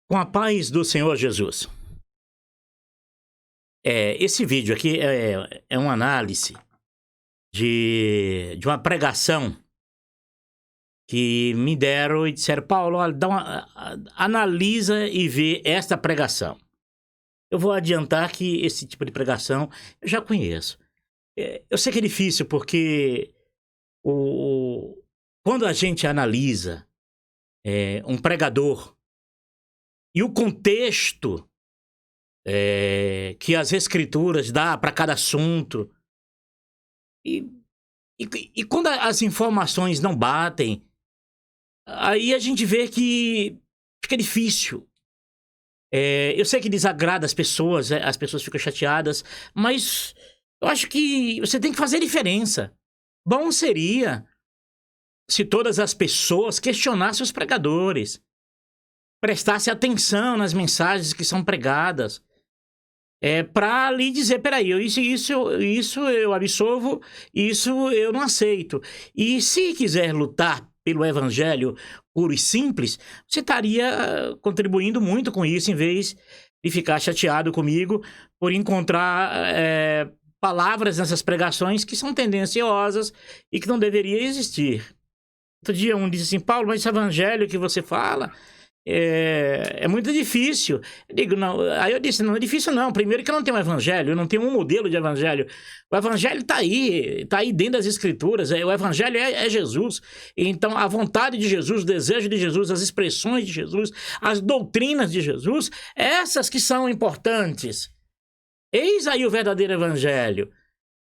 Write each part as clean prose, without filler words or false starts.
Com a paz do Senhor Jesus. Esse vídeo aqui é uma análise de uma pregação que me deram e disseram: Paulo, olha, analisa e vê esta pregação. Eu vou adiantar que esse tipo de pregação eu já conheço. Eu sei que é difícil porque quando a gente analisa um pregador e o contexto que as escrituras dá para cada assunto, e quando as informações não batem, aí a gente vê que fica difícil. Eu sei que desagrada as pessoas ficam chateadas, mas eu acho que você tem que fazer diferença. Bom seria se todas as pessoas questionassem os pregadores, prestassem atenção nas mensagens que são pregadas, para lhe dizer: peraí, isso eu absolvo, isso eu não aceito. E se quiser lutar pelo evangelho puro e simples, você estaria contribuindo muito com isso, em vez de ficar chateado comigo por encontrar palavras nessas pregações que são tendenciosas e que não deveria existir. Outro dia um disse assim: Paulo, mas esse evangelho que você fala é muito difícil. Aí eu disse: não é difícil não. Primeiro que eu não tenho um evangelho, eu não tenho um modelo de evangelho. O evangelho está aí dentro das escrituras. O evangelho é Jesus. Então a vontade de Jesus, o desejo de Jesus, as expressões de Jesus, as doutrinas de Jesus, essas que são importantes. Eis aí o verdadeiro evangelho.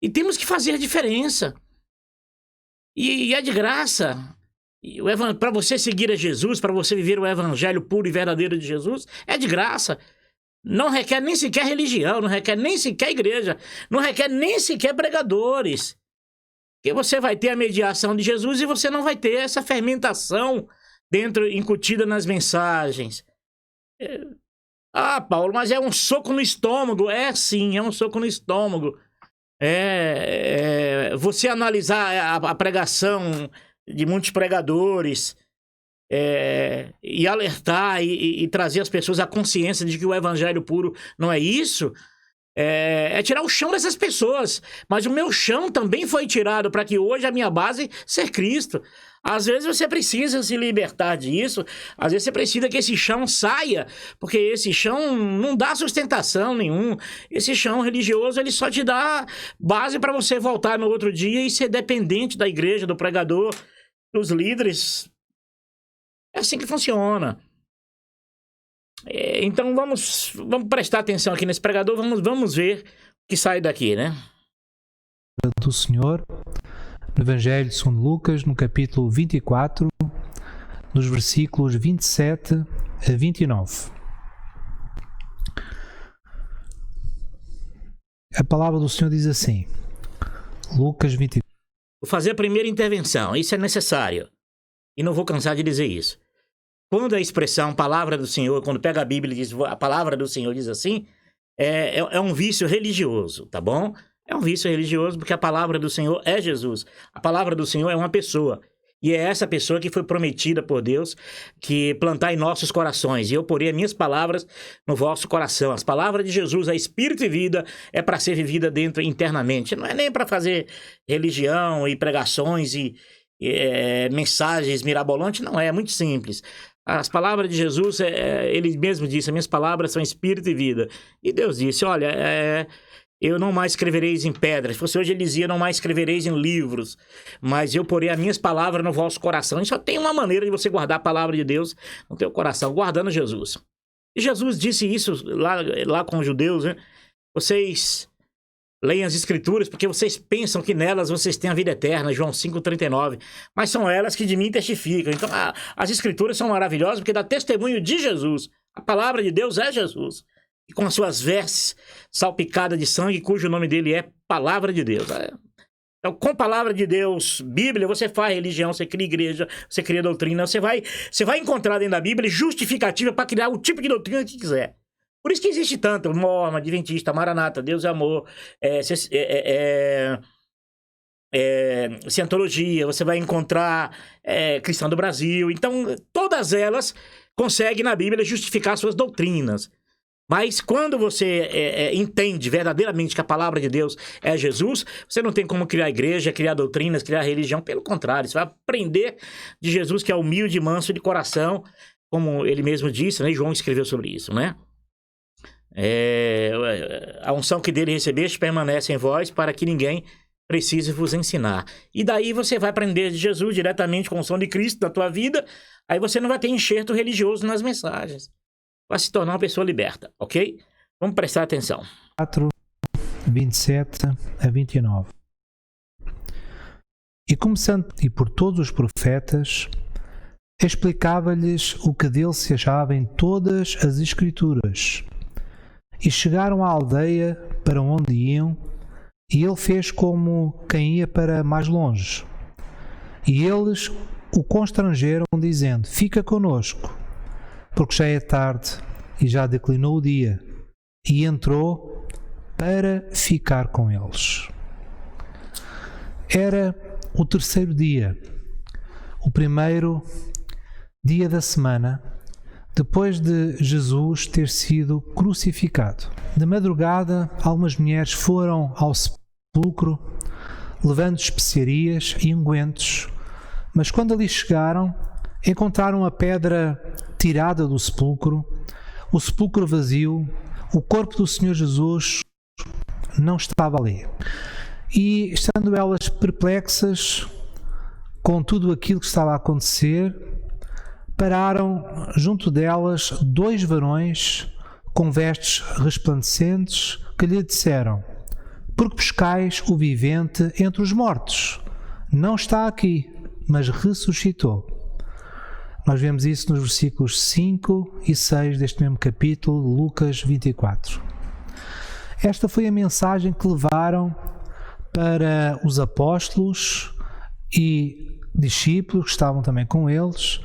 E temos que fazer a diferença. E é de graça. Para você seguir a Jesus, para você viver o evangelho puro e verdadeiro de Jesus, é de graça. Não requer nem sequer religião, não requer nem sequer igreja, não requer nem sequer pregadores. Porque você vai ter a mediação de Jesus e você não vai ter essa fermentação incutida nas mensagens. Paulo, mas é um soco no estômago. Sim, é um soco no estômago. Você analisar a pregação de muitos pregadores e alertar e trazer as pessoas à consciência de que o evangelho puro não é isso, é tirar o chão dessas pessoas. Mas o meu chão também foi tirado para que hoje a minha base seja Cristo. Às vezes você precisa se libertar disso, às vezes você precisa que esse chão saia, porque esse chão não dá sustentação nenhum. Esse chão religioso, ele só te dá base para você voltar no outro dia e ser dependente da igreja, do pregador, dos líderes. É assim que funciona. Então vamos prestar atenção aqui nesse pregador, vamos ver o que sai daqui, né? Do Senhor, no Evangelho segundo Lucas, no capítulo 24, nos versículos 27 a 29. A palavra do Senhor diz assim, Lucas 24. Vou fazer a primeira intervenção, isso é necessário, e não vou cansar de dizer isso. Quando a expressão palavra do Senhor, quando pega a Bíblia e diz a palavra do Senhor diz assim, é um vício religioso, tá bom? É um vício religioso porque a palavra do Senhor é Jesus. A palavra do Senhor é uma pessoa. E é essa pessoa que foi prometida por Deus que plantar em nossos corações. E eu porei as minhas palavras no vosso coração. As palavras de Jesus, a espírito e vida, é para ser vivida dentro internamente. Não é nem para fazer religião e pregações e mensagens mirabolantes. Não é muito simples. As palavras de Jesus, ele mesmo disse: as minhas palavras são espírito e vida. E Deus disse: olha, eu não mais escrevereis em pedras. Se fosse hoje, ele dizia: não mais escrevereis em livros, mas eu porei as minhas palavras no vosso coração. E só tem uma maneira de você guardar a palavra de Deus no teu coração, guardando Jesus. E Jesus disse isso lá com os judeus, né? Vocês leiam as escrituras porque vocês pensam que nelas vocês têm a vida eterna, João 5,39, mas são elas que de mim testificam. Então as escrituras são maravilhosas porque dá testemunho de Jesus. A palavra de Deus é Jesus, e com as suas vestes salpicadas de sangue, cujo nome dele é palavra de Deus. Então, com palavra de Deus, Bíblia, você faz religião, você cria igreja, você cria doutrina, você vai encontrar dentro da Bíblia justificativa para criar o tipo de doutrina que quiser. Por isso que existe tanto Mormon, Adventista, Maranata, Deus é amor, Cientologia, você vai encontrar Cristão do Brasil. Então, todas elas consegue na Bíblia justificar suas doutrinas. Mas quando você entende verdadeiramente que a palavra de Deus é Jesus, você não tem como criar igreja, criar doutrinas, criar religião. Pelo contrário, você vai aprender de Jesus, que é humilde e manso de coração, como ele mesmo disse, né? João escreveu sobre isso, né? A unção que dele recebeste permanece em vós, para que ninguém precise vos ensinar. E daí você vai aprender de Jesus diretamente com a unção de Cristo na tua vida, aí você não vai ter enxerto religioso nas mensagens. Vai se tornar uma pessoa liberta, ok? Vamos prestar atenção. 4, 27 a 29. E começando e por todos os profetas, explicava-lhes o que dele se achava em todas as Escrituras. E chegaram à aldeia para onde iam, e ele fez como quem ia para mais longe. E eles o constrangeram, dizendo: fica conosco, porque já é tarde e já declinou o dia. E entrou para ficar com eles. Era o terceiro dia, o primeiro dia da semana, depois de Jesus ter sido crucificado. De madrugada, algumas mulheres foram ao sepulcro, levando especiarias e ungüentos, mas quando ali chegaram, encontraram a pedra tirada do sepulcro, o sepulcro vazio, o corpo do Senhor Jesus não estava ali. E, estando elas perplexas com tudo aquilo que estava a acontecer, pararam junto delas 2 varões com vestes resplandecentes que lhe disseram: por que buscais o vivente entre os mortos? Não está aqui, mas ressuscitou. Nós vemos isso nos versículos 5 e 6 deste mesmo capítulo, Lucas 24. Esta foi a mensagem que levaram para os apóstolos e discípulos que estavam também com eles,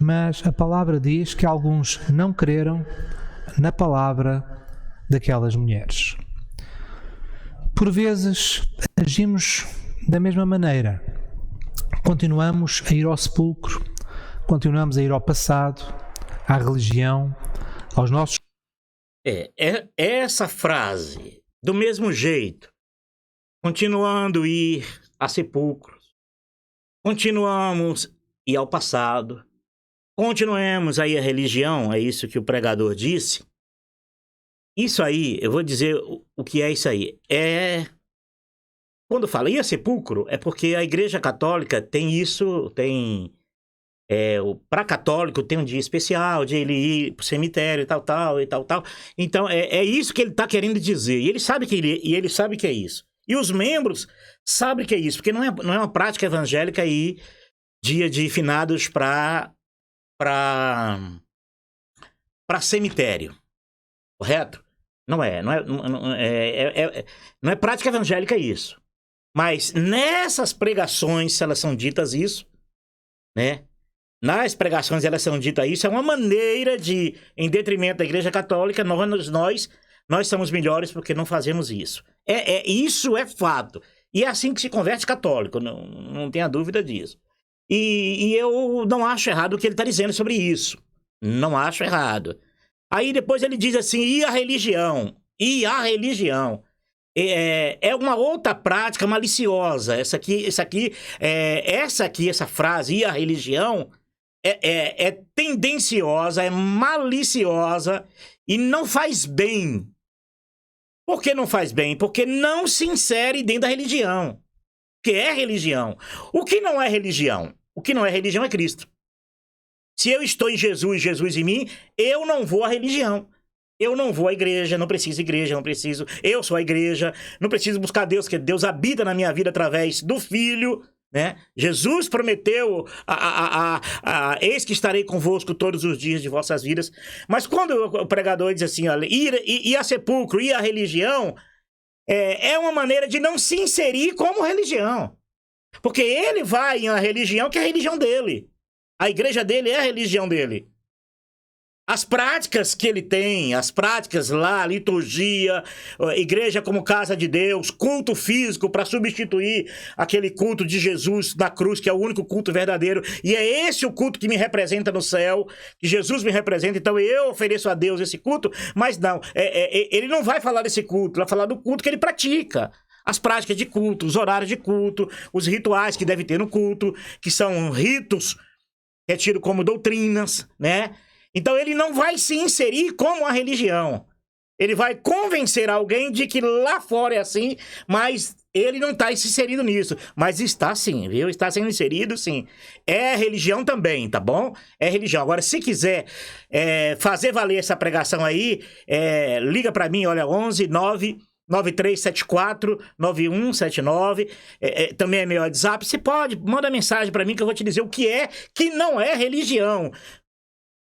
mas a palavra diz que alguns não creram na palavra daquelas mulheres. Por vezes agimos da mesma maneira. Continuamos a ir ao sepulcro, continuamos a ir ao passado, à religião, aos nossos... Essa frase, do mesmo jeito, continuando a ir a sepulcros, continuamos a ir ao passado, continuemos a ir à religião, é isso que o pregador disse. Isso aí, eu vou dizer o que é isso aí. Quando fala ir a sepulcro, é porque a Igreja Católica tem isso, para católico tem um dia especial de ele ir pro cemitério e tal. Então, é isso que ele está querendo dizer. E ele sabe que é isso. E os membros sabem que é isso, porque não é uma prática evangélica ir dia de finados para cemitério. Correto? Não é prática evangélica isso. Mas nessas pregações, se elas são ditas isso, né? Nas pregações elas são ditas isso, é uma maneira de, em detrimento da Igreja Católica, nós somos melhores porque não fazemos isso. Isso é fato. E é assim que se converte católico, não tenha dúvida disso. E eu não acho errado o que ele está dizendo sobre isso. Não acho errado. Aí depois ele diz assim, e a religião? É uma outra prática maliciosa. Essa frase, e a religião, é tendenciosa, é maliciosa e não faz bem. Por que não faz bem? Porque não se insere dentro da religião. Que é religião. O que não é religião? O que não é religião é Cristo. Se eu estou em Jesus, Jesus em mim, eu não vou à religião. Eu não vou à igreja, não preciso igreja, não preciso... Eu sou a igreja, não preciso buscar Deus, porque Deus habita na minha vida através do Filho, né? Jesus prometeu, eis que estarei convosco todos os dias de vossas vidas. Mas quando o pregador diz assim, olha, ir a sepulcro, ir à religião, é uma maneira de não se inserir como religião. Porque ele vai à religião que é a religião dele. A igreja dele é a religião dele. As práticas que ele tem, as práticas lá, liturgia, igreja como casa de Deus, culto físico para substituir aquele culto de Jesus na cruz, que é o único culto verdadeiro, e é esse o culto que me representa no céu, que Jesus me representa, então eu ofereço a Deus esse culto, mas não, ele não vai falar desse culto, ele vai falar do culto que ele pratica. As práticas de culto, os horários de culto, os rituais que deve ter no culto, que são ritos, que é tido como doutrinas, né? Então ele não vai se inserir como a religião. Ele vai convencer alguém de que lá fora é assim, mas ele não está inserido nisso. Mas está sim, viu? Está sendo inserido sim. É religião também, tá bom? É religião. Agora, se quiser fazer valer essa pregação aí, liga para mim, olha, 11 9 9374 9179, também é meu WhatsApp. Você pode, manda mensagem para mim que eu vou te dizer o que é, que não é religião.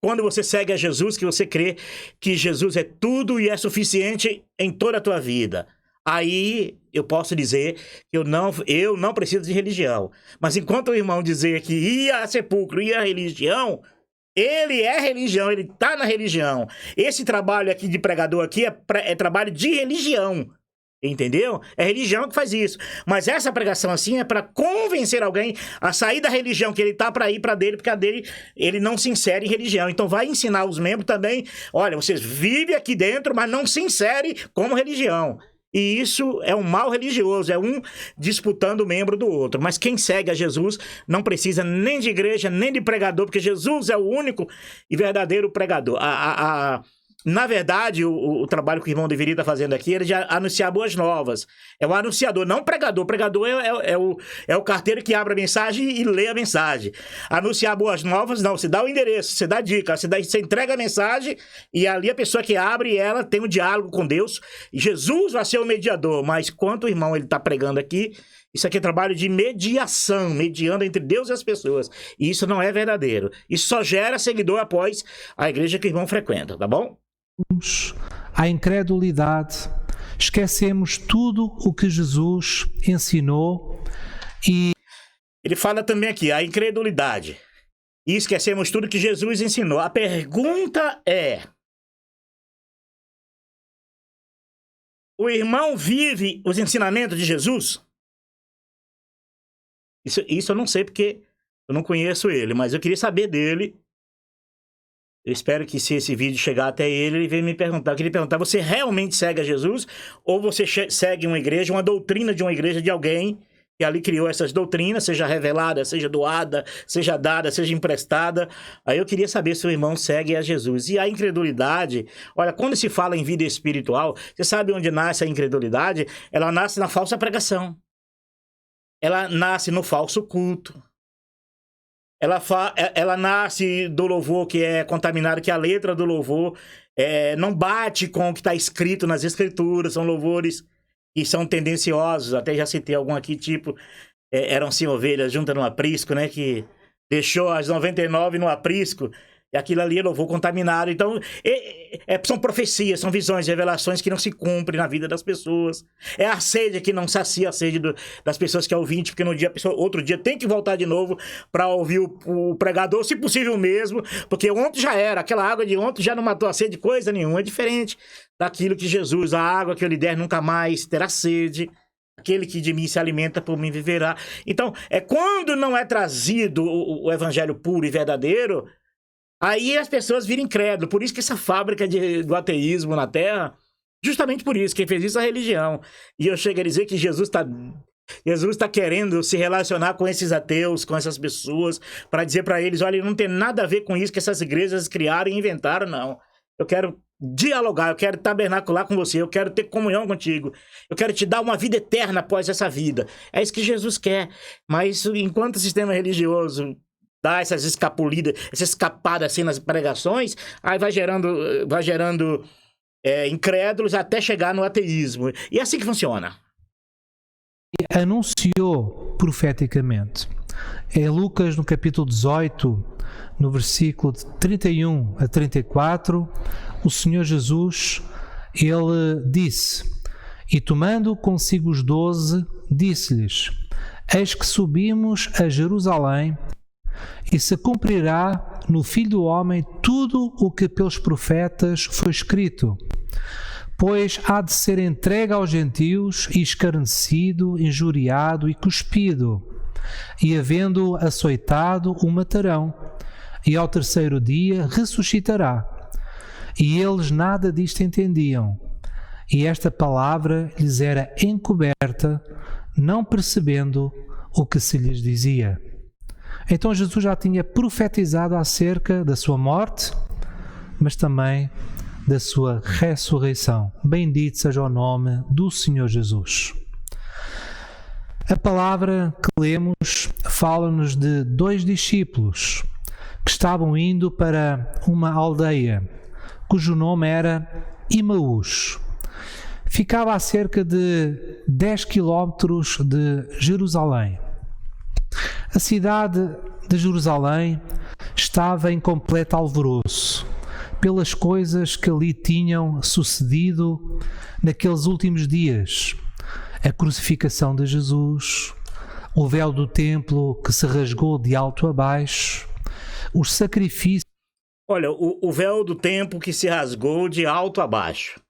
Quando você segue a Jesus, que você crê que Jesus é tudo e é suficiente em toda a tua vida. Aí eu posso dizer que eu não preciso de religião. Mas enquanto o irmão dizer que ia a sepulcro, ia a religião, ele é religião, ele está na religião. Esse trabalho aqui de pregador aqui é trabalho de religião. Entendeu? É religião que faz isso. Mas essa pregação assim é para convencer alguém a sair da religião que ele tá para ir para dele, porque a dele ele não se insere em religião. Então vai ensinar os membros também, olha, vocês vivem aqui dentro, mas não se insere como religião. E isso é um mal religioso, é um disputando o membro do outro. Mas quem segue a Jesus não precisa nem de igreja, nem de pregador, porque Jesus é o único e verdadeiro pregador. Na verdade, o trabalho que o irmão deveria estar fazendo aqui era de anunciar boas novas. É o anunciador, não o pregador. O pregador é o carteiro que abre a mensagem e lê a mensagem. Anunciar boas novas, não. Você dá o endereço, você dá a dica, você entrega a mensagem e ali a pessoa que abre, ela tem um diálogo com Deus. E Jesus vai ser o mediador. Mas quanto o irmão ele está pregando aqui, isso aqui é trabalho de mediação, mediando entre Deus e as pessoas. E isso não é verdadeiro. Isso só gera seguidor após a igreja que o irmão frequenta, tá bom? A incredulidade, esquecemos tudo o que Jesus ensinou e... Ele fala também aqui, a incredulidade. E esquecemos tudo que Jesus ensinou. A pergunta é... O irmão vive os ensinamentos de Jesus? Isso eu não sei porque eu não conheço ele, mas eu queria saber dele. Eu espero que se esse vídeo chegar até ele venha me perguntar. Eu queria perguntar, você realmente segue a Jesus? Ou você segue uma igreja, uma doutrina de uma igreja de alguém que ali criou essas doutrinas, seja revelada, seja doada, seja dada, seja emprestada? Aí eu queria saber se o irmão segue a Jesus. E a incredulidade, olha, quando se fala em vida espiritual, você sabe onde nasce a incredulidade? Ela nasce na falsa pregação. Ela nasce no falso culto. Ela nasce do louvor que é contaminado, que a letra do louvor não bate com o que está escrito nas escrituras. São louvores que são tendenciosos. Até já citei algum aqui, tipo, eram-se ovelhas juntas no aprisco, né? Que deixou as 99 no aprisco. E aquilo ali é louvor contaminado. Então, são profecias, são visões, revelações que não se cumprem na vida das pessoas. É a sede que não sacia a sede das pessoas que é ouvinte, porque outro dia tem que voltar de novo para ouvir o pregador, se possível mesmo, porque ontem já era, aquela água de ontem já não matou a sede coisa nenhuma. É diferente daquilo que Jesus, a água que eu lhe der nunca mais terá sede. Aquele que de mim se alimenta, por mim viverá. Então, quando não é trazido o evangelho puro e verdadeiro, aí as pessoas viram incrédulo. Por isso que essa fábrica do ateísmo na Terra, justamente por isso, quem fez isso é a religião. E eu chego a dizer que Jesus está querendo se relacionar com esses ateus, com essas pessoas, para dizer para eles, olha, não tem nada a ver com isso que essas igrejas criaram e inventaram, não. Eu quero dialogar, eu quero tabernacular com você, eu quero ter comunhão contigo, eu quero te dar uma vida eterna após essa vida. É isso que Jesus quer. Mas enquanto o sistema religioso dá essas escapulidas, essa escapada assim nas pregações, aí vai gerando incrédulos até chegar no ateísmo. E é assim que funciona. Anunciou profeticamente. Em Lucas, no capítulo 18, no versículo de 31 a 34, o Senhor Jesus, ele disse, e tomando consigo os 12, disse-lhes, eis que subimos a Jerusalém, e se cumprirá no Filho do Homem tudo o que pelos profetas foi escrito. Pois há de ser entregue aos gentios, e escarnecido, injuriado e cuspido, e havendo-o açoitado, o matarão, e ao terceiro dia ressuscitará. E eles nada disto entendiam, e esta palavra lhes era encoberta, não percebendo o que se lhes dizia. Então Jesus já tinha profetizado acerca da sua morte, mas também da sua ressurreição. Bendito seja o nome do Senhor Jesus. A palavra que lemos fala-nos de 2 discípulos que estavam indo para uma aldeia cujo nome era Imaús. Ficava a cerca de 10 quilómetros de Jerusalém. A cidade de Jerusalém estava em completo alvoroço pelas coisas que ali tinham sucedido naqueles últimos dias. A crucificação de Jesus, o véu do templo que se rasgou de alto a baixo, os sacrifícios... Olha, o véu do templo que se rasgou de alto a baixo.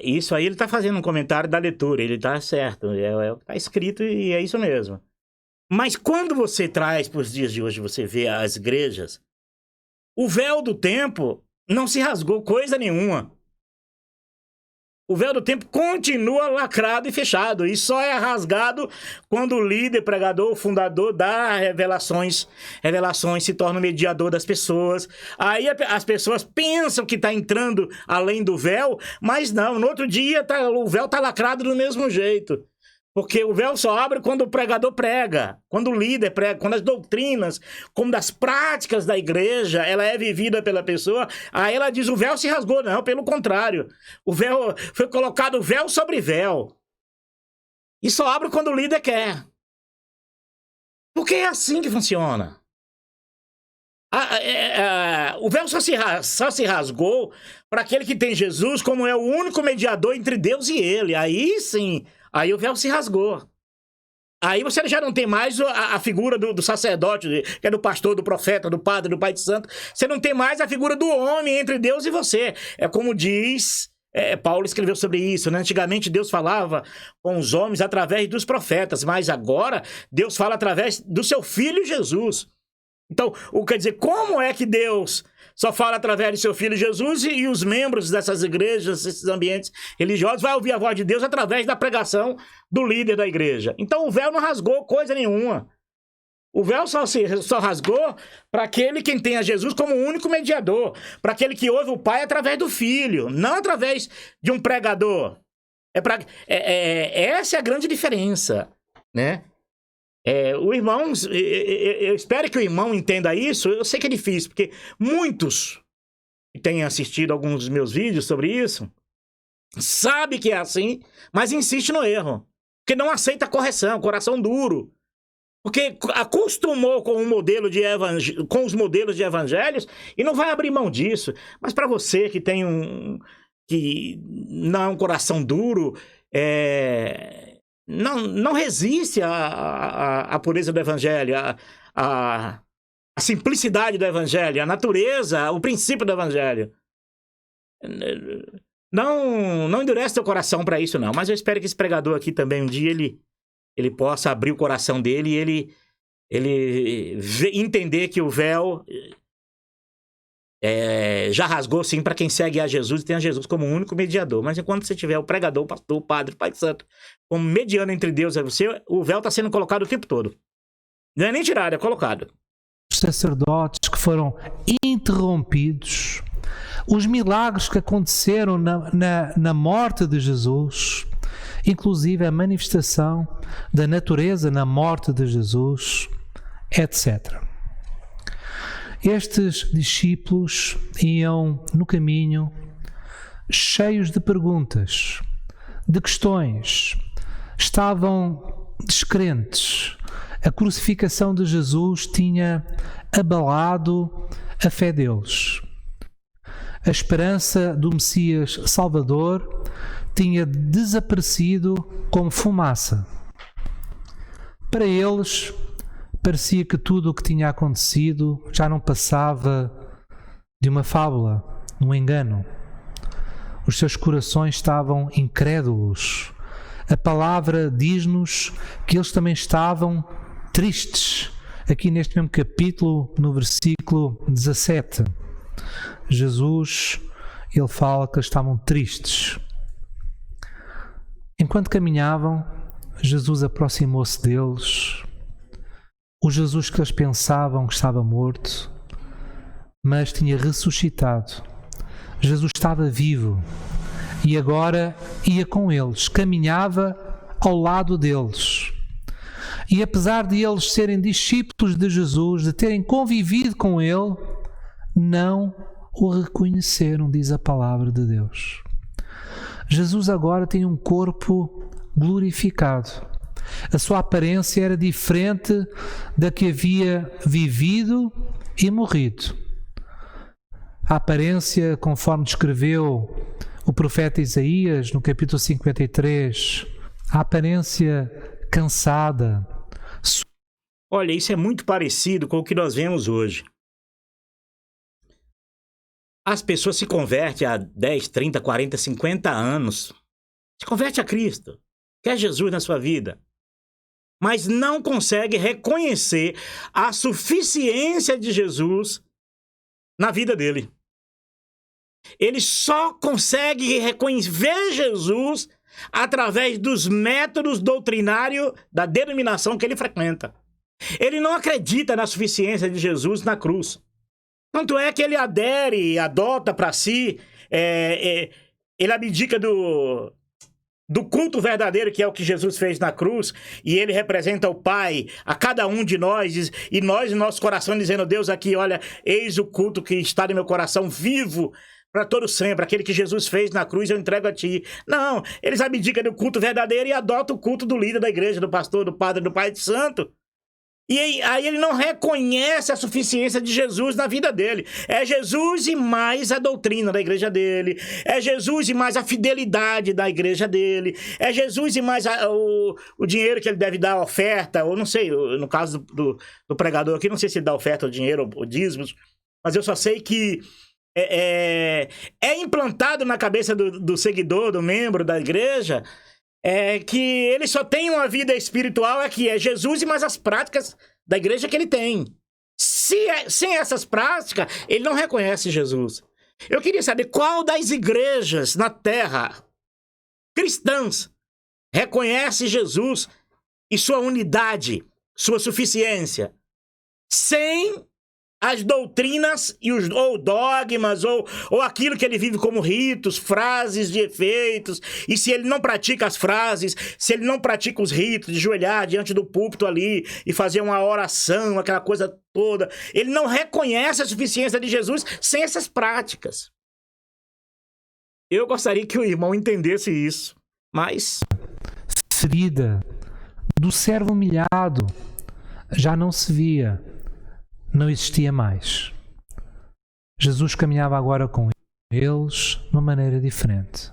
Isso aí ele está fazendo um comentário da leitura, ele está certo, está escrito e é isso mesmo. Mas quando você traz para os dias de hoje, você vê as igrejas, o véu do templo não se rasgou coisa nenhuma. O véu do templo continua lacrado e fechado, e só é rasgado quando o líder, pregador, o fundador dá revelações se torna o mediador das pessoas. Aí as pessoas pensam que está entrando além do véu, mas não, no outro dia o véu está lacrado do mesmo jeito. Porque o véu só abre quando o pregador prega, quando o líder prega, quando as doutrinas, como das práticas da igreja, ela é vivida pela pessoa, aí ela diz, o véu se rasgou. Não, pelo contrário. O véu, foi colocado véu sobre véu. E só abre quando o líder quer. Porque é assim que funciona. O véu só se rasgou para aquele que tem Jesus como é o único mediador entre Deus e ele. Aí sim... Aí o véu se rasgou. Aí você já não tem mais a figura do sacerdote, que é do pastor, do profeta, do padre, do pai de santo. Você não tem mais a figura do homem entre Deus e você. É como diz, Paulo escreveu sobre isso, né? Antigamente Deus falava com os homens através dos profetas, mas agora Deus fala através do seu Filho Jesus. Então, quer dizer, como é que Deus só fala através do seu Filho Jesus e os membros dessas igrejas, esses ambientes religiosos, vai ouvir a voz de Deus através da pregação do líder da igreja? Então, o véu não rasgou coisa nenhuma. O véu só rasgou para aquele quem tem a Jesus como único mediador, para aquele que ouve o Pai através do Filho, não através de um pregador. Essa é a grande diferença, né? O irmão, eu espero que o irmão entenda isso. Eu sei que é difícil, porque muitos que têm assistido alguns dos meus vídeos sobre isso, sabe que é assim, mas insiste no erro, porque não aceita a correção, coração duro, porque acostumou com com os modelos de evangelhos e não vai abrir mão disso. Mas para você que tem que não é um coração duro, não resiste à pureza do evangelho, à simplicidade do evangelho, à natureza, o princípio do evangelho. Não endurece teu coração para isso, não. Mas eu espero que esse pregador aqui também, um dia, ele possa abrir o coração dele e ele entender que o véu já rasgou, sim, para quem segue a Jesus e tem a Jesus como único mediador. Mas enquanto você tiver o pregador, o pastor, o padre, o pai de santo, como mediano entre Deus e você, o véu está sendo colocado o tempo todo. Não é nem tirado, é colocado. Os sacerdotes que foram interrompidos, os milagres que aconteceram na morte de Jesus, inclusive a manifestação da natureza na morte de Jesus, etc. Estes discípulos iam no caminho cheios de perguntas, de questões, estavam descrentes. A crucificação de Jesus tinha abalado a fé deles. A esperança do Messias Salvador tinha desaparecido como fumaça. Para eles, parecia que tudo o que tinha acontecido já não passava de uma fábula, um engano. Os seus corações estavam incrédulos. A palavra diz-nos que eles também estavam tristes. Aqui neste mesmo capítulo, no versículo 17, Jesus, ele fala que eles estavam tristes. Enquanto caminhavam, Jesus aproximou-se deles. O Jesus que eles pensavam que estava morto, mas tinha ressuscitado. Jesus estava vivo e agora ia com eles, caminhava ao lado deles. E apesar de eles serem discípulos de Jesus, de terem convivido com ele, não o reconheceram, diz a palavra de Deus. Jesus agora tem um corpo glorificado. A sua aparência era diferente da que havia vivido e morrido. A aparência, conforme descreveu o profeta Isaías no capítulo 53, a aparência cansada. Olha, isso é muito parecido com o que nós vemos hoje. As pessoas se convertem há 10, 30, 40, 50 anos. Se converte a Cristo, quer Jesus na sua vida, mas não consegue reconhecer a suficiência de Jesus na vida dele. Ele só consegue ver Jesus através dos métodos doutrinários da denominação que ele frequenta. Ele não acredita na suficiência de Jesus na cruz. Tanto é que ele adere, adota para si, ele abdica do culto verdadeiro, que é o que Jesus fez na cruz, e ele representa o Pai a cada um de nós, e nós, no nosso coração, dizendo: Deus, aqui, olha, eis o culto que está no meu coração, vivo para todo sempre, aquele que Jesus fez na cruz, eu entrego a ti. Não, eles abdicam do culto verdadeiro e adotam o culto do líder da igreja, do pastor, do padre, do pai, do santo. E aí ele não reconhece a suficiência de Jesus na vida dele. É Jesus e mais a doutrina da igreja dele. É Jesus e mais a fidelidade da igreja dele. É Jesus e mais o dinheiro que ele deve dar, a oferta, ou não sei, no caso do pregador aqui, não sei se ele dá oferta ou dinheiro ou dízimos, mas eu só sei que é implantado na cabeça do seguidor, do membro da igreja, que ele só tem uma vida espiritual, que é Jesus e mais as práticas da igreja que ele tem. Sem essas práticas, ele não reconhece Jesus. Eu queria saber qual das igrejas na terra cristãs reconhece Jesus e sua unidade, sua suficiência, sem as doutrinas ou dogmas, ou aquilo que ele vive como ritos, frases de efeitos. E se ele não pratica as frases, se ele não pratica os ritos de joelhar diante do púlpito ali e fazer uma oração, aquela coisa toda, ele não reconhece a suficiência de Jesus sem essas práticas. Eu gostaria que o irmão entendesse isso, mas... ferida do servo humilhado já não se via. Não existia mais. Jesus caminhava agora com eles de uma maneira diferente.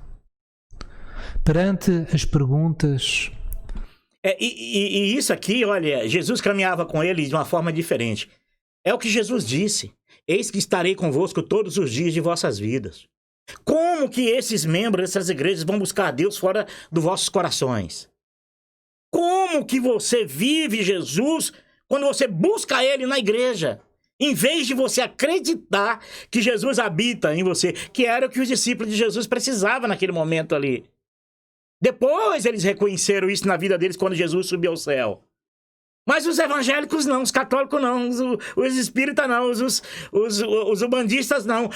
Perante as perguntas... E isso aqui, olha, Jesus caminhava com eles de uma forma diferente. É o que Jesus disse: eis que estarei convosco todos os dias de vossas vidas. Como que esses membros dessas igrejas vão buscar Deus fora dos vossos corações? Como que você vive Jesus quando você busca ele na igreja, em vez de você acreditar que Jesus habita em você, que era o que os discípulos de Jesus precisavam naquele momento ali. Depois eles reconheceram isso na vida deles quando Jesus subiu ao céu. Mas os evangélicos não, os católicos não, os espíritas não, os ubandistas não,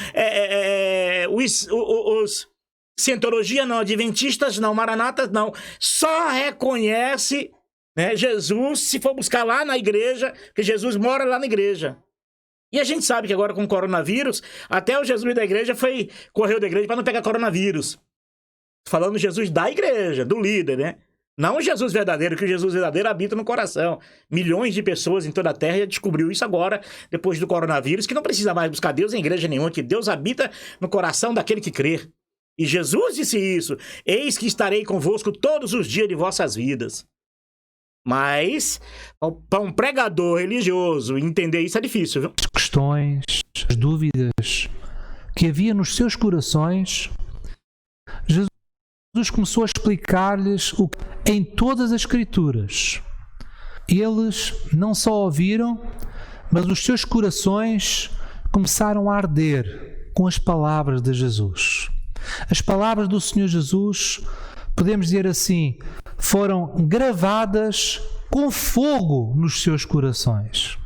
os cientologia não, adventistas não, maranatas não. Só reconhece... Jesus, se for buscar lá na igreja, que Jesus mora lá na igreja. E a gente sabe que agora com o coronavírus, até o Jesus da igreja correu da igreja para não pegar coronavírus. Falando Jesus da igreja, do líder, né? Não o Jesus verdadeiro, que o Jesus verdadeiro habita no coração. Milhões de pessoas em toda a terra já descobriu isso agora, depois do coronavírus, que não precisa mais buscar Deus em igreja nenhuma, que Deus habita no coração daquele que crê. E Jesus disse isso: eis que estarei convosco todos os dias de vossas vidas. Mas, para um pregador religioso entender isso é difícil, viu? As questões, as dúvidas que havia nos seus corações, Jesus começou a explicar-lhes em todas as Escrituras. Eles não só ouviram, mas os seus corações começaram a arder com as palavras de Jesus. As palavras do Senhor Jesus, podemos dizer assim, foram gravadas com fogo nos seus corações.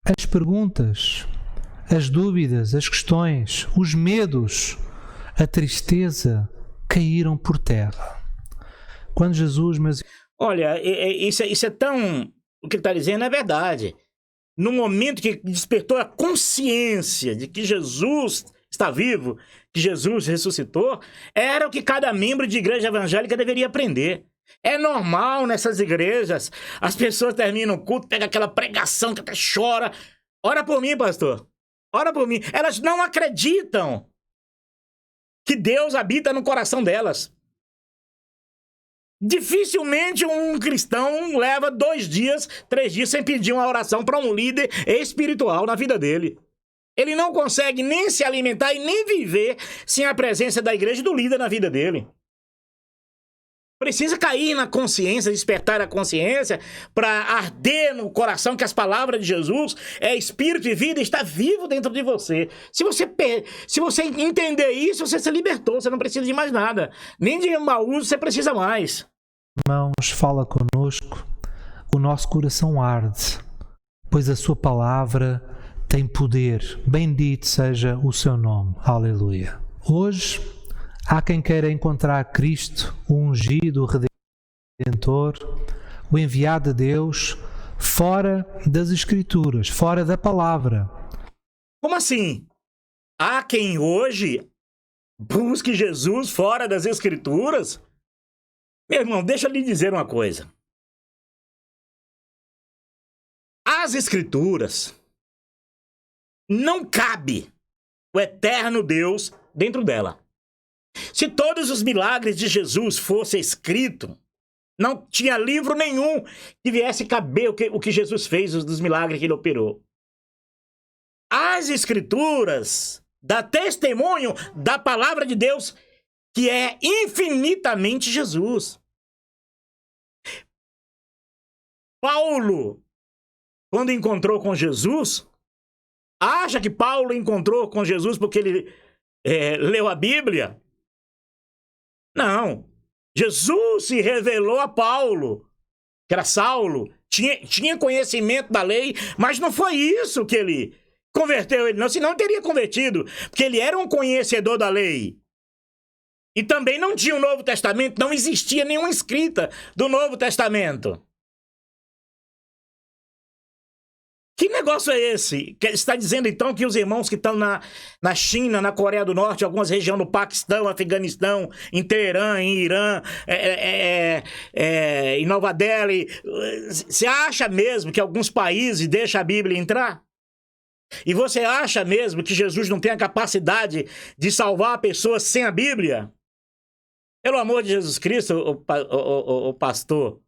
As perguntas, as dúvidas, as questões, os medos, a tristeza caíram por terra. Quando Jesus... Olha, isso é tão... O que ele está dizendo é verdade. No momento que despertou a consciência de que Jesus está vivo, que Jesus ressuscitou, era o que cada membro de igreja evangélica deveria aprender. É normal nessas igrejas, as pessoas terminam o culto, pegam aquela pregação que até chora. Ora por mim, pastor. Ora por mim. Elas não acreditam que Deus habita no coração delas. Dificilmente um cristão leva 2 dias, 3 dias sem pedir uma oração para um líder espiritual na vida dele. Ele não consegue nem se alimentar e nem viver sem a presença da igreja e do líder na vida dele. Precisa cair na consciência, despertar a consciência para arder no coração que as palavras de Jesus é espírito e vida e está vivo dentro de você. Se você entender isso, você se libertou, você não precisa de mais nada. Nem de mau uso você precisa mais. Irmãos, fala conosco, o nosso coração arde, pois a sua palavra tem poder. Bendito seja o seu nome. Aleluia. Hoje... há quem queira encontrar Cristo, o ungido, o Redentor, o enviado de Deus, fora das Escrituras, fora da palavra. Como assim? Há quem hoje busque Jesus fora das Escrituras? Meu irmão, deixa eu lhe dizer uma coisa. As Escrituras não cabe o eterno Deus dentro dela. Se todos os milagres de Jesus fossem escritos, não tinha livro nenhum que viesse caber o que Jesus fez, dos milagres que ele operou. As Escrituras dão testemunho da palavra de Deus, que é infinitamente Jesus. Paulo, quando encontrou com Jesus, acha que Paulo encontrou com Jesus porque ele leu a Bíblia? Não, Jesus se revelou a Paulo, que era Saulo, tinha conhecimento da lei, mas não foi isso que ele converteu ele, não, senão ele teria convertido, porque ele era um conhecedor da lei. E também não tinha o Novo Testamento, não existia nenhuma escrita do Novo Testamento. Que negócio é esse? Você está dizendo então que os irmãos que estão na China, na Coreia do Norte, algumas regiões do Paquistão, Afeganistão, em Teherã, em Irã, em Nova Delhi, você acha mesmo que alguns países deixam a Bíblia entrar? E você acha mesmo que Jesus não tem a capacidade de salvar pessoas sem a Bíblia? Pelo amor de Jesus Cristo, o pastor,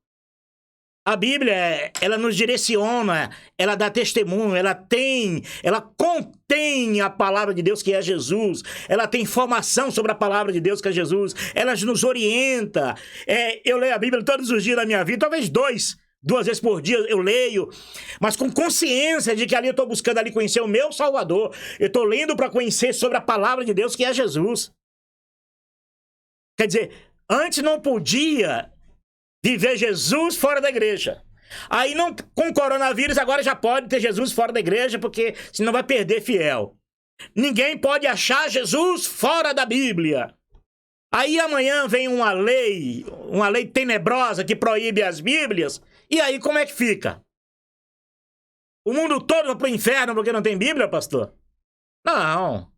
a Bíblia, ela nos direciona, ela dá testemunho, ela contém a palavra de Deus, que é Jesus, ela tem informação sobre a palavra de Deus, que é Jesus, ela nos orienta. Eu leio a Bíblia todos os dias da minha vida, talvez 2 vezes por dia eu leio, mas com consciência de que ali eu estou buscando ali conhecer o meu Salvador, eu estou lendo para conhecer sobre a palavra de Deus, que é Jesus. Quer dizer, antes não podia viver Jesus fora da igreja. Aí não, com o coronavírus agora já pode ter Jesus fora da igreja, porque senão vai perder fiel. Ninguém pode achar Jesus fora da Bíblia. Aí amanhã vem uma lei tenebrosa que proíbe as Bíblias, e aí como é que fica? O mundo todo vai pro inferno porque não tem Bíblia, pastor? Não.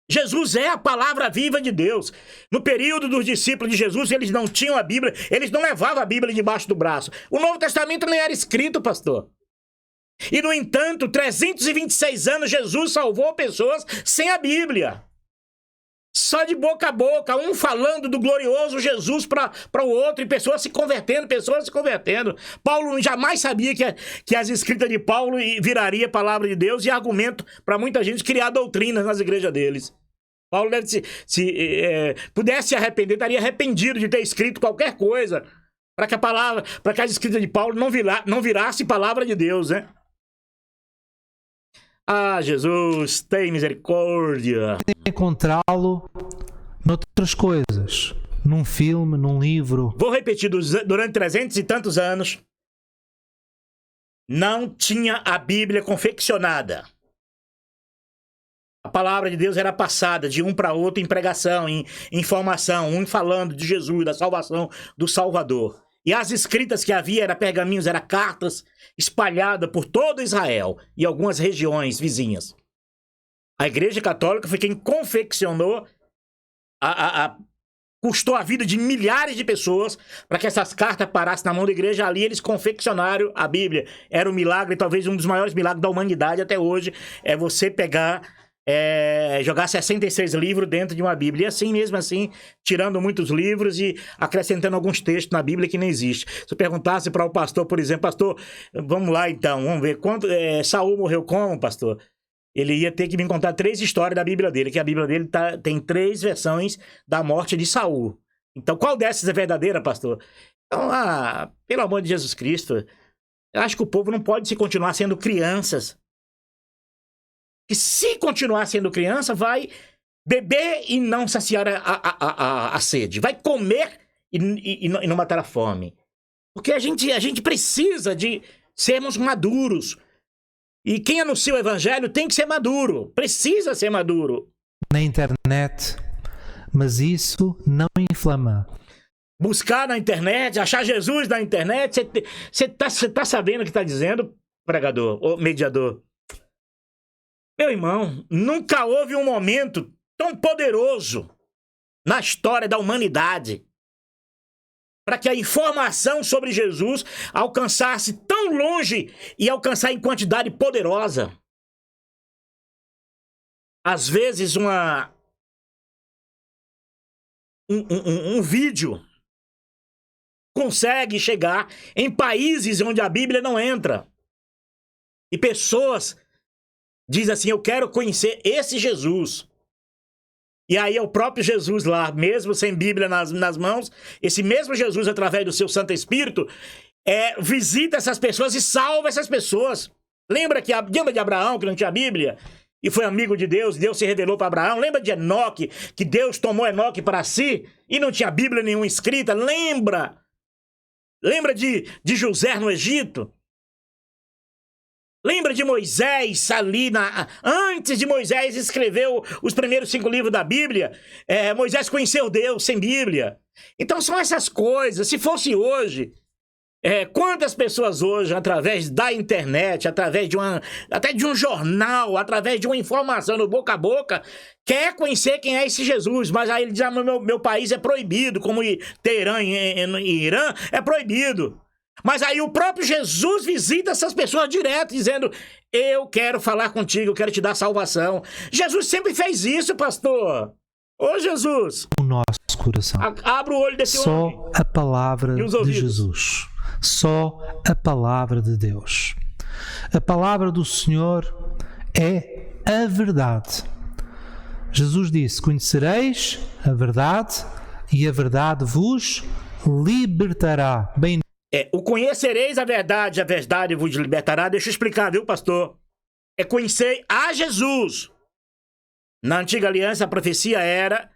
Jesus é a palavra viva de Deus. No período dos discípulos de Jesus, eles não tinham a Bíblia, eles não levavam a Bíblia debaixo do braço. O Novo Testamento nem era escrito, pastor. E, no entanto, 326 anos, Jesus salvou pessoas sem a Bíblia. Só de boca a boca, um falando do glorioso Jesus para o outro, e pessoas se convertendo. Paulo jamais sabia que as escritas de Paulo viraria palavra de Deus e argumento para muita gente criar doutrinas nas igrejas deles. Paulo deve pudesse se arrepender, estaria arrependido de ter escrito qualquer coisa para que as escritas de Paulo não virasse palavra de Deus, né? Ah, Jesus, tem misericórdia. Encontrá-lo noutras coisas, num filme, num livro. Vou repetir, durante 300 e tantos anos, não tinha a Bíblia confeccionada. A palavra de Deus era passada de um para outro em pregação, em informação, um falando de Jesus, da salvação do Salvador. E as escritas que havia eram pergaminhos, eram cartas espalhadas por todo Israel e algumas regiões vizinhas. A Igreja Católica foi quem confeccionou, custou a vida de milhares de pessoas para que essas cartas parassem na mão da igreja. Ali eles confeccionaram a Bíblia. Era um milagre, talvez um dos maiores milagres da humanidade até hoje, é você pegar... jogar 66 livros dentro de uma Bíblia. E assim, mesmo assim, tirando muitos livros e acrescentando alguns textos na Bíblia que não existe. Se eu perguntasse para o pastor, por exemplo, pastor, vamos lá então, vamos ver, Saul morreu como, pastor? Ele ia ter que me contar 3 histórias da Bíblia dele, que a Bíblia dele tem 3 versões da morte de Saul. Então, qual dessas é verdadeira, pastor? Então, pelo amor de Jesus Cristo, eu acho que o povo não pode se continuar sendo crianças. Que se continuar sendo criança, vai beber e não saciar a sede. Vai comer e não matar a fome. Porque a gente precisa de sermos maduros. E quem anuncia o evangelho tem que ser maduro. Precisa ser maduro. Na internet, mas isso não inflama. Buscar na internet, achar Jesus na internet. Você tá sabendo o que está dizendo, pregador ou mediador? Meu irmão, nunca houve um momento tão poderoso na história da humanidade para que a informação sobre Jesus alcançasse tão longe e alcançar em quantidade poderosa. Às vezes um vídeo consegue chegar em países onde a Bíblia não entra. E pessoas diz assim, eu quero conhecer esse Jesus. E aí é o próprio Jesus lá, mesmo sem Bíblia nas mãos, esse mesmo Jesus, através do seu Santo Espírito, visita essas pessoas e salva essas pessoas. Lembra de Abraão, que não tinha Bíblia? E foi amigo de Deus, Deus se revelou para Abraão. Lembra de Enoque, que Deus tomou Enoque para si e não tinha Bíblia nenhuma escrita? Lembra de José no Egito? Lembra de Moisés ali, antes de Moisés escrever os primeiros 5 livros da Bíblia? Moisés conheceu Deus sem Bíblia. Então são essas coisas. Se hoje, quantas pessoas hoje, através da internet, através até de um jornal, através de uma informação no boca a boca, quer conhecer quem é esse Jesus, mas aí ele diz, meu país é proibido, como Teherã em Irã, é proibido. Mas aí o próprio Jesus visita essas pessoas direto, dizendo, eu quero falar contigo, eu quero te dar salvação. Jesus sempre fez isso, pastor. Ô Jesus. O nosso coração. Abra o olho desse homem. Só a palavra de Jesus. Só a palavra de Deus. A palavra do Senhor é a verdade. Jesus disse, conhecereis a verdade e a verdade vos libertará. Bem, o conhecereis a verdade vos libertará. Deixa eu explicar, viu, pastor? É conhecer a Jesus. Na antiga aliança, a profecia era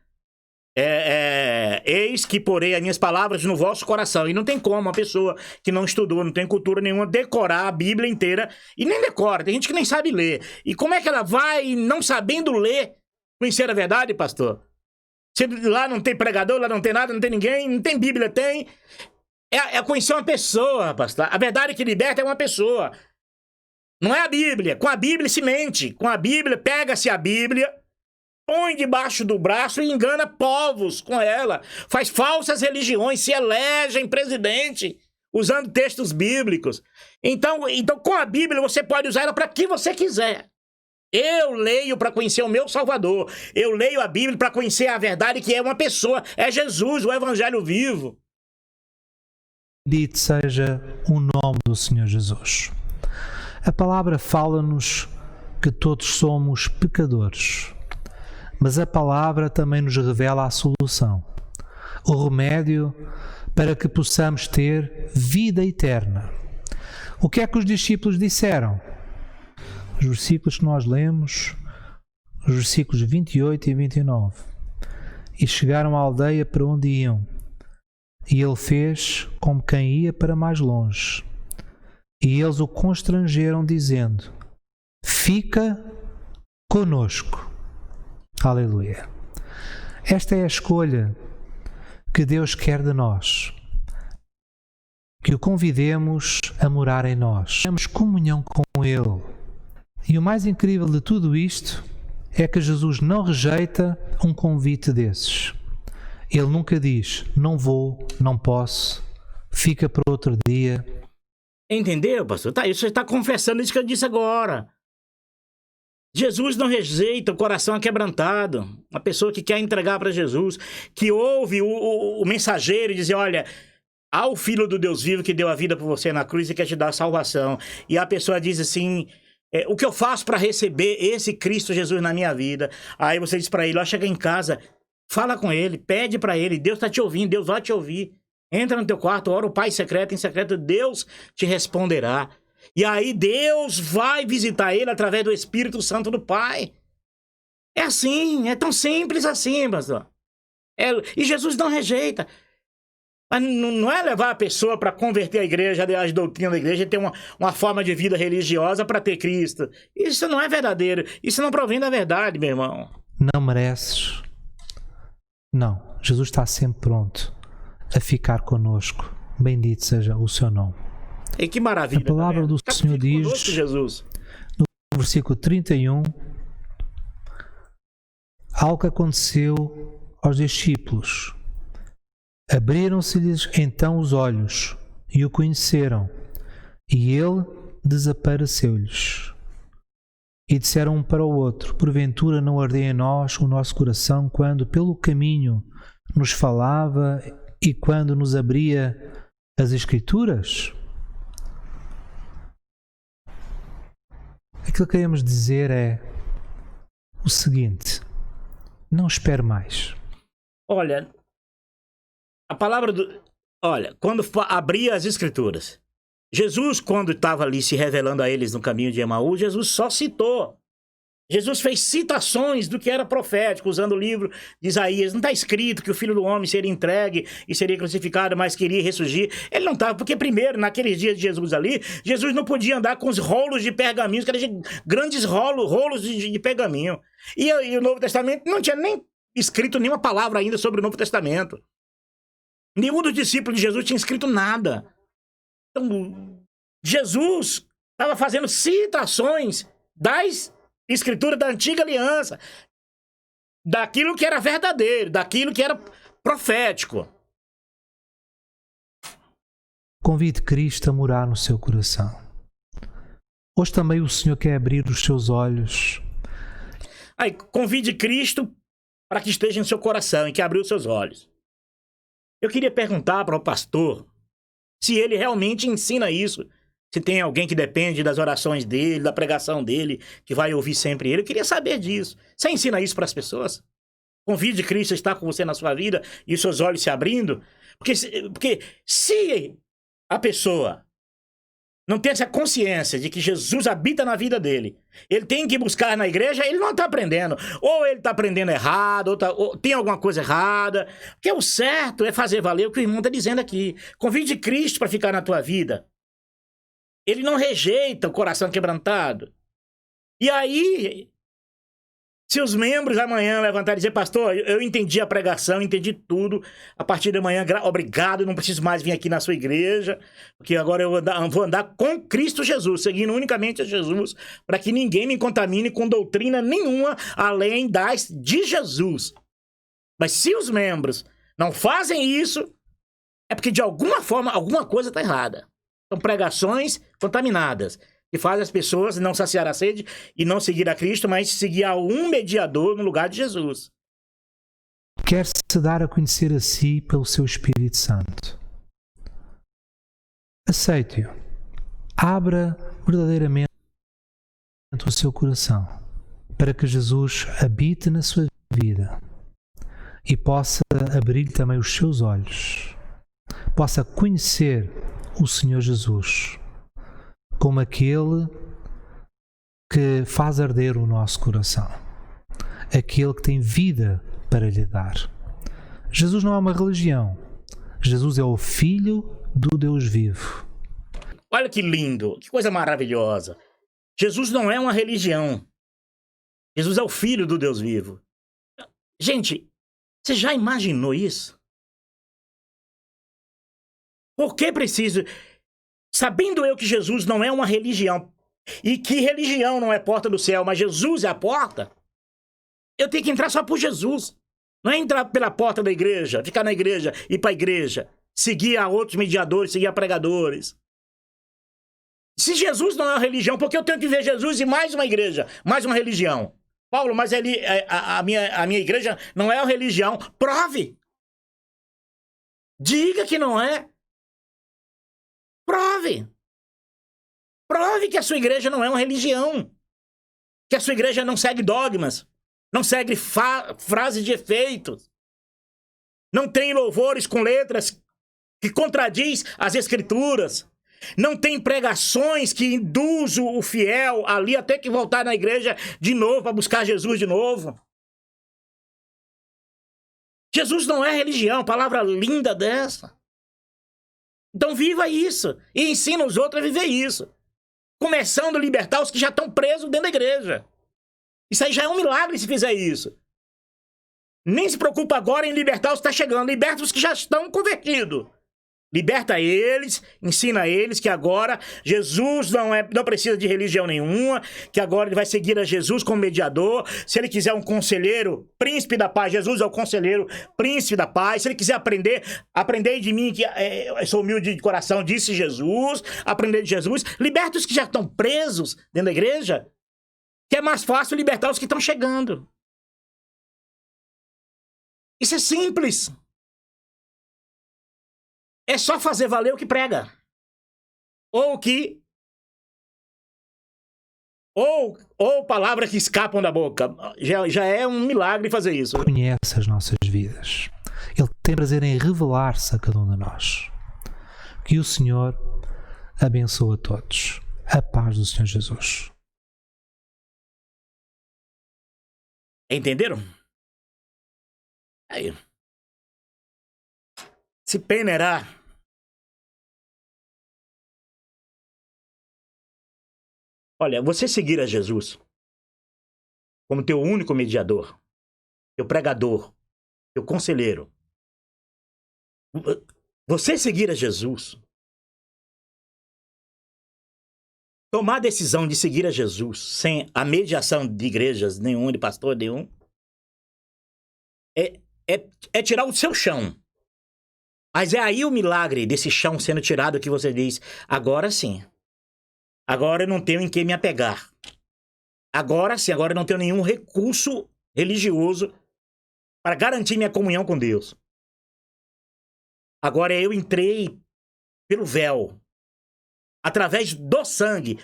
eis que porei as minhas palavras no vosso coração. E não tem como uma pessoa que não estudou, não tem cultura nenhuma, decorar a Bíblia inteira. E nem decora, tem gente que nem sabe ler. E como é que ela vai, não sabendo ler, conhecer a verdade, pastor? Se lá não tem pregador, lá não tem nada, não tem ninguém, não tem Bíblia, tem... É conhecer uma pessoa, pastor. A verdade que liberta é uma pessoa. Não é a Bíblia. Com a Bíblia se mente. Com a Bíblia, pega-se a Bíblia, põe debaixo do braço e engana povos com ela. Faz falsas religiões, se elege em presidente, usando textos bíblicos. Então, com a Bíblia, você pode usar ela para que você quiser. Eu leio para conhecer o meu Salvador. Eu leio a Bíblia para conhecer a verdade, que é uma pessoa. É Jesus, o Evangelho vivo. Bendito seja o nome do Senhor Jesus. A palavra fala-nos que todos somos pecadores, mas a palavra também nos revela a solução, o remédio para que possamos ter vida eterna. O que é que os discípulos disseram? Os versículos que nós lemos, os versículos 28 e 29. E chegaram à aldeia para onde iam, e ele fez como quem ia para mais longe. E eles o constrangeram, dizendo: fica conosco. Aleluia. Esta é a escolha que Deus quer de nós. Que o convidemos a morar em nós. Temos comunhão com Ele. E o mais incrível de tudo isto é que Jesus não rejeita um convite desses. Ele nunca diz: não vou, não posso, fica para outro dia. Entendeu, pastor? Tá, você está confessando isso que eu disse agora. Jesus não rejeita o coração aquebrantado. A pessoa que quer entregar para Jesus, que ouve o mensageiro e diz: olha, há o Filho do Deus vivo que deu a vida por você na cruz e quer te dar a salvação. E a pessoa diz assim: o que eu faço para receber esse Cristo Jesus na minha vida? Aí você diz para ele: ó, chega em casa, fala com ele, pede para ele, Deus está te ouvindo, Deus vai te ouvir. Entra no teu quarto, ora o Pai em secreto, Deus te responderá. E aí Deus vai visitar ele através do Espírito Santo do Pai. É assim, é tão simples assim, pastor. E Jesus não rejeita. Mas não é levar a pessoa para converter a igreja, as doutrinas da igreja, e ter uma forma de vida religiosa para ter Cristo. Isso não é verdadeiro. Isso não provém da verdade, meu irmão. Não mereces. Não. Jesus está sempre pronto a ficar conosco. Bendito seja o seu nome. E que maravilha. A palavra do Senhor diz, conosco, Jesus, no versículo 31, algo que aconteceu aos discípulos. Abriram-se-lhes então os olhos e o conheceram, e ele desapareceu-lhes. E disseram um para o outro: porventura não ardia em nós o nosso coração quando pelo caminho nos falava e quando nos abria as Escrituras? Aquilo que queremos dizer é o seguinte: não espere mais. Olha, a palavra do... Olha, quando abria as Escrituras, Jesus, quando estava ali se revelando a eles no caminho de Emaús, Jesus só citou. Jesus fez citações do que era profético, usando o livro de Isaías. Não está escrito que o Filho do Homem seria entregue e seria crucificado, mas queria ressurgir. Ele não estava, porque primeiro, naqueles dias de Jesus ali, Jesus não podia andar com os rolos de pergaminhos, que eram grandes rolos de pergaminho. E o Novo Testamento não tinha nem escrito nenhuma palavra ainda sobre o Novo Testamento. Nenhum dos discípulos de Jesus tinha escrito nada. Então, Jesus estava fazendo citações das Escrituras da Antiga Aliança, daquilo que era verdadeiro, daquilo que era profético. Convide Cristo a morar no seu coração. Hoje também o Senhor quer abrir os seus olhos. Aí, convide Cristo para que esteja em seu coração e que abriu os seus olhos. Eu queria perguntar para o pastor se ele realmente ensina isso. Se tem alguém que depende das orações dele, da pregação dele, que vai ouvir sempre ele. Eu queria saber disso. Você ensina isso para as pessoas? Convide Cristo a estar com você na sua vida e os seus olhos se abrindo? Porque se a pessoa não tem essa consciência de que Jesus habita na vida dele, ele tem que buscar na igreja, ele não está aprendendo. Ou ele está aprendendo errado, ou tem alguma coisa errada. Porque o certo é fazer valer o que o irmão está dizendo aqui. Convide Cristo para ficar na tua vida. Ele não rejeita o coração quebrantado. E aí, se os membros amanhã levantarem e dizer: pastor, eu entendi a pregação, entendi tudo, a partir de amanhã, obrigado, não preciso mais vir aqui na sua igreja, porque agora eu vou andar com Cristo Jesus, seguindo unicamente a Jesus, para que ninguém me contamine com doutrina nenhuma, além das de Jesus. Mas se os membros não fazem isso, é porque de alguma forma, alguma coisa está errada. São pregações contaminadas. que faz as pessoas não saciar a sede e não seguir a Cristo, mas seguir a um mediador no lugar de Jesus. Quer se dar a conhecer a si pelo seu Espírito Santo. Aceite-o. Abra verdadeiramente o seu coração para que Jesus habite na sua vida e possa abrir também os seus olhos, possa conhecer o Senhor Jesus como aquele que faz arder o nosso coração, aquele que tem vida para lhe dar. Jesus não é uma religião. Jesus é o Filho do Deus vivo. Olha que lindo, que coisa maravilhosa. Jesus não é uma religião. Jesus é o Filho do Deus vivo. Gente, você já imaginou isso? Por que preciso... Sabendo eu que Jesus não é uma religião, e que religião não é porta do céu, mas Jesus é a porta, eu tenho que entrar só por Jesus. Não é entrar pela porta da igreja, ficar na igreja, ir para a igreja, seguir a outros mediadores, seguir a pregadores. Se Jesus não é uma religião, por que eu tenho que ver Jesus e mais uma igreja, mais uma religião? Paulo, mas a minha igreja não é uma religião. Prove! Diga que não é. Prove! Prove que a sua igreja não é uma religião. Que a sua igreja não segue dogmas. Não segue frases de efeitos. Não tem louvores com letras que contradiz as escrituras. Não tem pregações que induzem o fiel ali a ter que voltar na igreja de novo para buscar Jesus de novo. Jesus não é religião, palavra linda dessa. Então viva isso e ensina os outros a viver isso. Começando a libertar os que já estão presos dentro da igreja. Isso aí já é um milagre se fizer isso. Nem se preocupa agora em libertar os que estão chegando. Liberta os que já estão convertidos. Liberta eles, ensina eles que agora Jesus não precisa de religião nenhuma, que agora ele vai seguir a Jesus como mediador. Se ele quiser um conselheiro, príncipe da paz, Jesus é o conselheiro, príncipe da paz. Se ele quiser aprender de mim, que eu sou humilde de coração, disse Jesus, aprender de Jesus. Liberta os que já estão presos dentro da igreja, que é mais fácil libertar os que estão chegando. Isso é simples. É só fazer valer o que prega. Ou palavras que escapam da boca. Já é um milagre fazer isso. Conhece as nossas vidas. Ele tem prazer em revelar-se a cada um de nós. Que o Senhor abençoe a todos. A paz do Senhor Jesus. Entenderam? Aí. Se peneirar. Olha, você seguir a Jesus como teu único mediador, teu pregador, teu conselheiro. Você seguir a Jesus, tomar a decisão de seguir a Jesus sem a mediação de igrejas nenhum, de pastor nenhum, é tirar o seu chão. Mas é aí o milagre desse chão sendo tirado que você diz, agora sim. Agora eu não tenho em que me apegar. Agora sim, agora eu não tenho nenhum recurso religioso para garantir minha comunhão com Deus. Agora eu entrei pelo véu, através do sangue,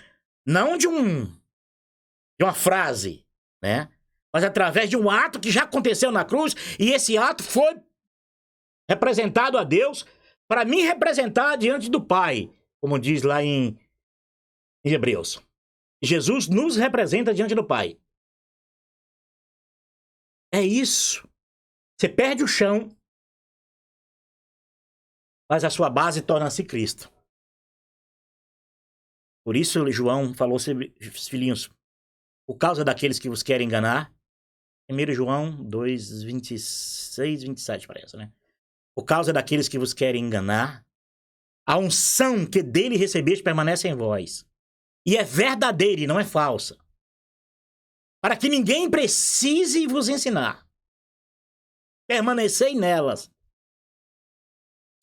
não de uma frase, né? Mas através de um ato que já aconteceu na cruz, e esse ato foi representado a Deus para me representar diante do Pai, como diz lá em Hebreus. Jesus nos representa diante do Pai. É isso. Você perde o chão, mas a sua base torna-se Cristo. Por isso João falou, filhinhos, por causa daqueles que vos querem enganar, 1 João 2, 26, 27 parece, né? Por causa daqueles que vos querem enganar, a unção que dele recebeste permanece em vós. E é verdadeira e não é falsa. Para que ninguém precise vos ensinar. Permanecei nelas.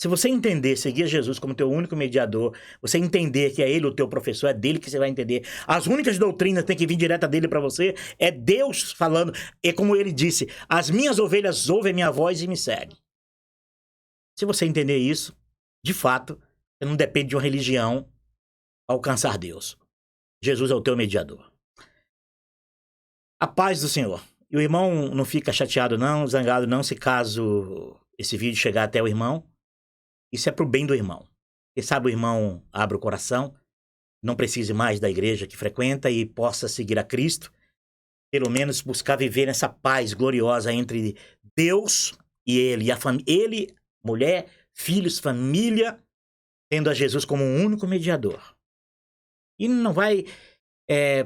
Se você entender, seguir Jesus como teu único mediador, você entender que é ele o teu professor, é dele que você vai entender. As únicas doutrinas que tem que vir direta dele para você, é Deus falando. É como ele disse, as minhas ovelhas ouvem minha voz e me seguem. Se você entender isso, de fato, você não depende de uma religião para alcançar Deus. Jesus é o teu mediador. A paz do Senhor. E o irmão não fica chateado não, zangado não, se caso esse vídeo chegar até o irmão. Isso é pro bem do irmão. Quem sabe o irmão abre o coração, não precise mais da igreja que frequenta e possa seguir a Cristo. Pelo menos buscar viver nessa paz gloriosa entre Deus e ele. Ele, mulher, filhos, família, tendo a Jesus como um único mediador. E não vai...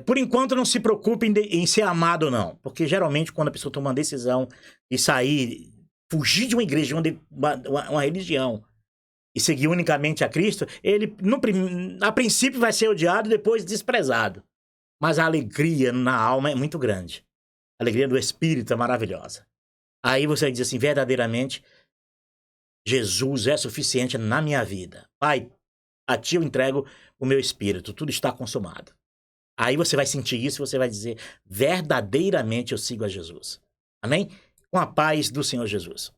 por enquanto, não se preocupe em ser amado, não. Porque geralmente, quando a pessoa toma uma decisão de sair, fugir de uma igreja, uma religião, e seguir unicamente a Cristo, ele, a princípio, vai ser odiado e depois desprezado. Mas a alegria na alma é muito grande. A alegria do Espírito é maravilhosa. Aí você diz assim, verdadeiramente, Jesus é suficiente na minha vida. Pai, a ti eu entrego o meu espírito, tudo está consumado. Aí você vai sentir isso e você vai dizer, verdadeiramente eu sigo a Jesus. Amém? Com a paz do Senhor Jesus.